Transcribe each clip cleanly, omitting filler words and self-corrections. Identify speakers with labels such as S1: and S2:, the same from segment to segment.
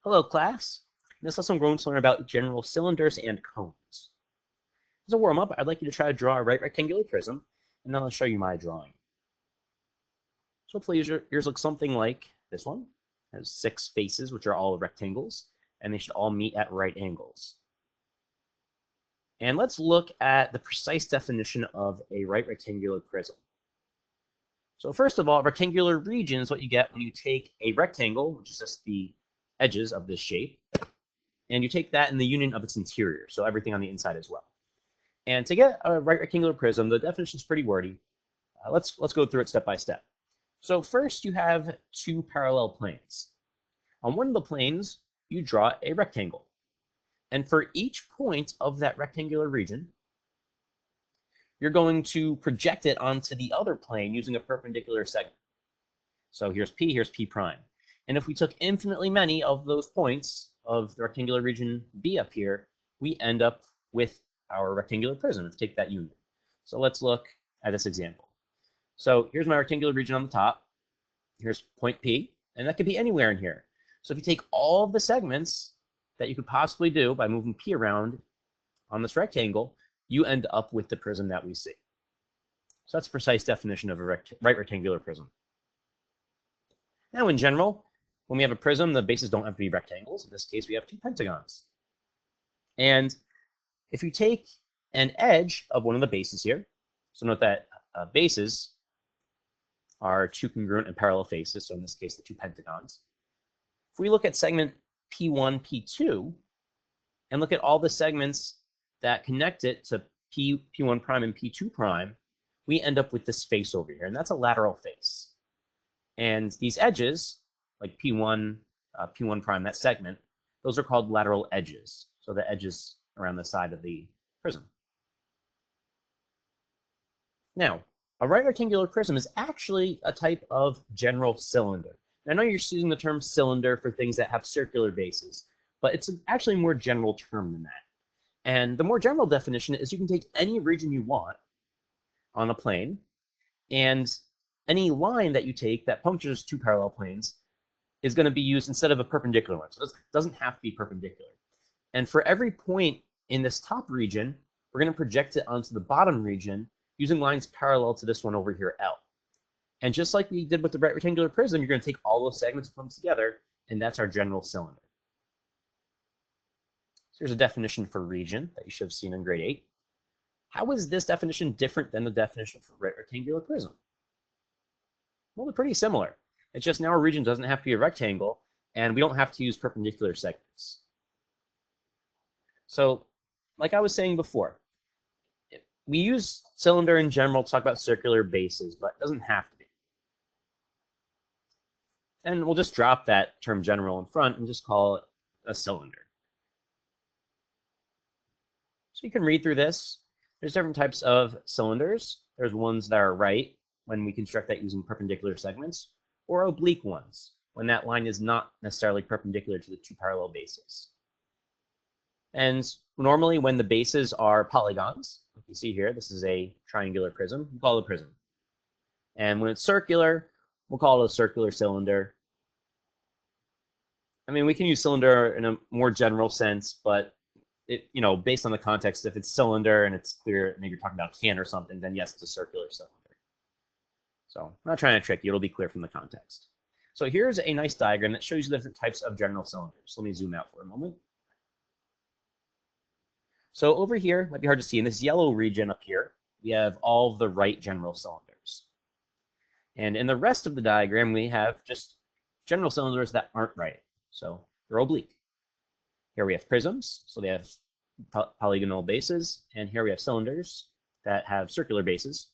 S1: Hello, class. In this lesson, we're going to learn about general cylinders and cones. As a warm-up, I'd like you to try to draw a right rectangular prism, and then I'll show you my drawing. So hopefully yours looks something like this one. It has 6 faces, which are all rectangles, and they should all meet at right angles. And let's look at the precise definition of a right rectangular prism. So first of all, rectangular region is what you get when you take a rectangle, which is just the edges of this shape, and you take that in the union of its interior, so everything on the inside as well. And to get a right rectangular prism, the definition is pretty wordy. Let's go through it step by step. So first, you have 2 parallel planes. On one of the planes, you draw a rectangle. And for each point of that rectangular region, you're going to project it onto the other plane using a perpendicular segment. So here's P prime. And if we took infinitely many of those points of the rectangular region B up here, we end up with our rectangular prism. Let's take that union. So let's look at this example. So here's my rectangular region on the top. Here's point P, and that could be anywhere in here. So if you take all of the segments that you could possibly do by moving P around on this rectangle, you end up with the prism that we see. So that's a precise definition of a right rectangular prism. Now, in general, when we have a prism, the bases don't have to be rectangles. In this case, we have 2 pentagons. And if you take an edge of one of the bases here, so note that bases are 2 congruent and parallel faces, so in this case, the 2 pentagons. If we look at segment P1, P2, and look at all the segments that connect it to P1 prime and P2 prime, we end up with this face over here, and that's a lateral face. And these edges, like P1 prime, that segment, those are called lateral edges. So the edges around the side of the prism. Now, a right rectangular prism is actually a type of general cylinder. And I know you're using the term cylinder for things that have circular bases, but it's actually a more general term than that. And the more general definition is you can take any region you want on a plane, and any line that you take that punctures 2 parallel planes is going to be used instead of a perpendicular one. So it doesn't have to be perpendicular. And for every point in this top region, we're going to project it onto the bottom region using lines parallel to this one over here, L. And just like we did with the right rectangular prism, you're going to take all those segments and put them together, and that's our general cylinder. So here's a definition for region that you should have seen in grade 8. How is this definition different than the definition for right rectangular prism? Well, they're pretty similar. It's just now a region doesn't have to be a rectangle, and we don't have to use perpendicular segments. So, like I was saying before, we use cylinder in general to talk about circular bases, but it doesn't have to be. And we'll just drop that term general in front and just call it a cylinder. So you can read through this. There's different types of cylinders. There's ones that are right when we construct that using perpendicular segments, or oblique ones when that line is not necessarily perpendicular to the 2 parallel bases. And normally when the bases are polygons, like you see here, this is a triangular prism, we call it a prism. And when it's circular, we'll call it a circular cylinder. I mean, we can use cylinder in a more general sense, but based on the context, if it's cylinder and it's clear, maybe you're talking about a can or something, then yes, it's a circular cylinder. So I'm not trying to trick you, it'll be clear from the context. So here's a nice diagram that shows you the different types of general cylinders. Let me zoom out for a moment. So over here, might be hard to see, in this yellow region up here, we have all of the right general cylinders. And in the rest of the diagram, we have just general cylinders that aren't right. So they're oblique. Here we have prisms, so they have polygonal bases, and here we have cylinders that have circular bases.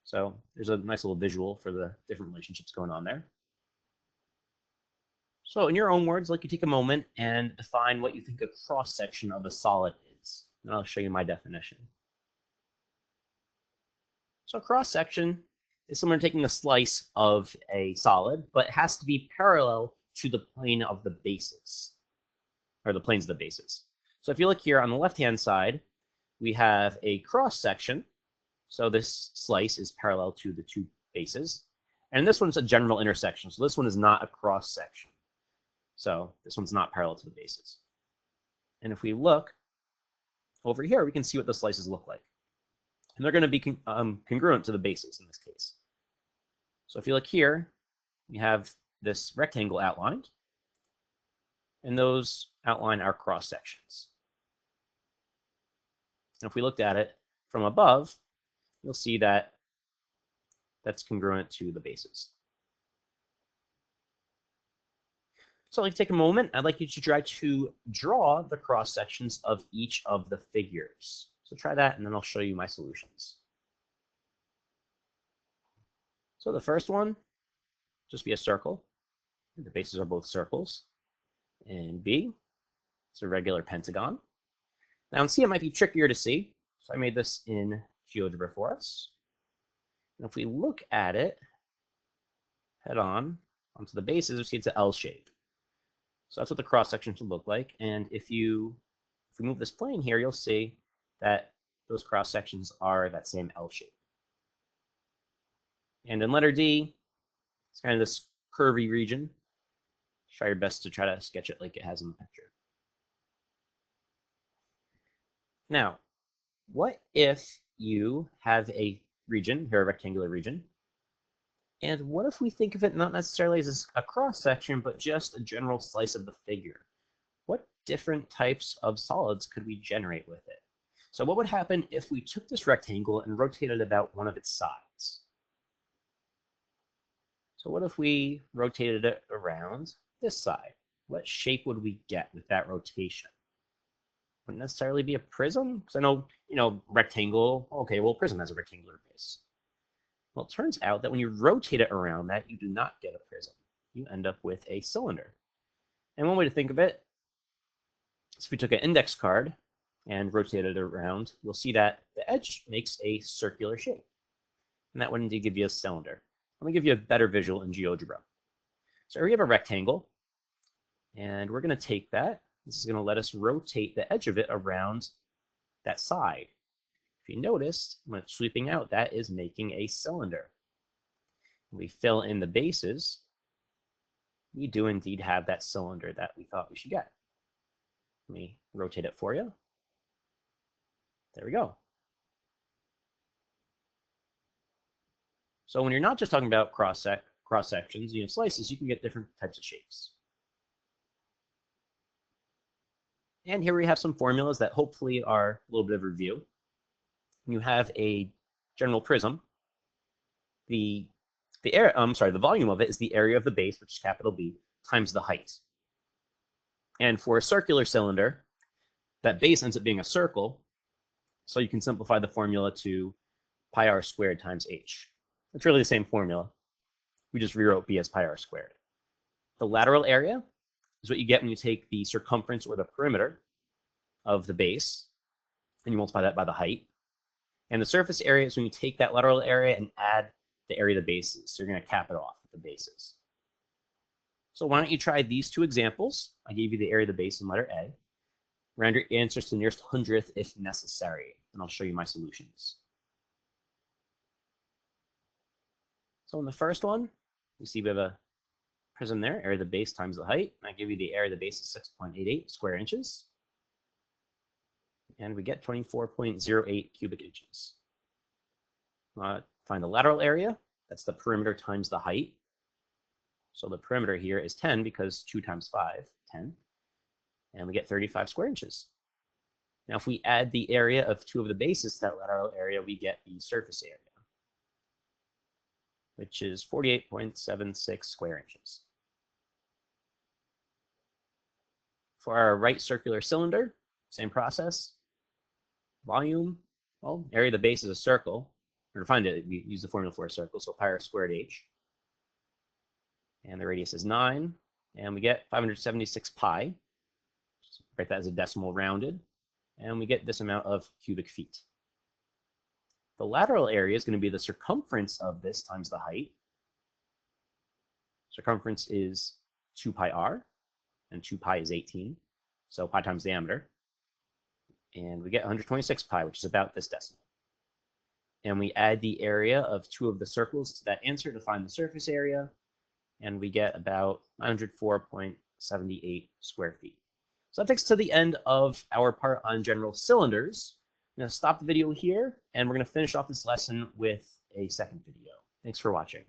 S1: So there's a nice little visual for the different relationships going on there. So in your own words, I'd like you to take a moment and define what you think a cross-section of a solid is. And I'll show you my definition. So a cross-section is someone taking a slice of a solid, but it has to be parallel to the plane of the bases, or the planes of the bases. So if you look here on the left-hand side, we have a cross-section. So this slice is parallel to the 2 bases. And this one's a general intersection. So this one is not a cross-section. So this one's not parallel to the bases. And if we look over here, we can see what the slices look like. And they're going to be congruent to the bases in this case. So if you look here, we have this rectangle outlined, and those outline our cross sections. And if we looked at it from above, you'll see that that's congruent to the bases. So I'd like to take a moment. I'd like you to try to draw the cross sections of each of the figures. So try that, and then I'll show you my solutions. So the first one, just be a circle. The bases are both circles. And B, it's a regular pentagon. Now in C, it might be trickier to see. So I made this in GeoGebra for us. And if we look at it head on onto the bases, we see it's an L shape. So that's what the cross section should look like. And if we move this plane here, you'll see that those cross sections are that same L shape. And in letter D, it's kind of this curvy region. Try your best to try to sketch it like it has in the picture. Now, what if you have a region, here a rectangular region, and what if we think of it not necessarily as a cross section, but just a general slice of the figure? What different types of solids could we generate with it? So what would happen if we took this rectangle and rotated about one of its sides? So what if we rotated it around this side? What shape would we get with that rotation? Wouldn't necessarily be a prism, because I know, rectangle, okay, well, prism has a rectangular base. Well, it turns out that when you rotate it around that, you do not get a prism. You end up with a cylinder. And one way to think of it is if we took an index card and rotated it around, you'll see that the edge makes a circular shape. And that would indeed give you a cylinder. Let me give you a better visual in GeoGebra. So here we have a rectangle, and we're going to take that. This is going to let us rotate the edge of it around that side. If you notice, when it's sweeping out, that is making a cylinder. When we fill in the bases, we do indeed have that cylinder that we thought we should get. Let me rotate it for you. There we go. So when you're not just talking about cross sections, slices, you can get different types of shapes. And here we have some formulas that hopefully are a little bit of review. You have a general prism. The volume of it is the area of the base, which is capital B, times the height. And for a circular cylinder, that base ends up being a circle, so you can simplify the formula to pi r squared times h. It's really the same formula. We just rewrote b as pi r squared. The lateral area is what you get when you take the circumference or the perimeter of the base, and you multiply that by the height. And the surface area is when you take that lateral area and add the area of the bases. So you're going to cap it off with the bases. So why don't you try these two examples? I gave you the area of the base in letter A. Round your answers to the nearest hundredth if necessary, and I'll show you my solutions. So in the first one, you see we have a prism there, area of the base times the height. I give you the area of the base is 6.88 square inches. And we get 24.08 cubic inches. Find the lateral area. That's the perimeter times the height. So the perimeter here is 10 because 2 times 5, 10. And we get 35 square inches. Now, if we add the area of two of the bases to that lateral area, we get the surface area, which is 48.76 square inches. For our right circular cylinder, same process. Volume, well, area of the base is a circle. Or to find it, we use the formula for a circle, so pi r squared h. And the radius is 9, and we get 576 pi. Just write that as a decimal rounded, and we get this amount of cubic feet. The lateral area is going to be the circumference of this times the height. Circumference is 2 pi r, and 2 pi is 18, so pi times diameter. And we get 126 pi, which is about this decimal. And we add the area of two of the circles to that answer to find the surface area, and we get about 904.8 78 square feet. So that takes us to the end of our part on general cylinders. I'm going to stop the video here, and we're going to finish off this lesson with a second video. Thanks for watching.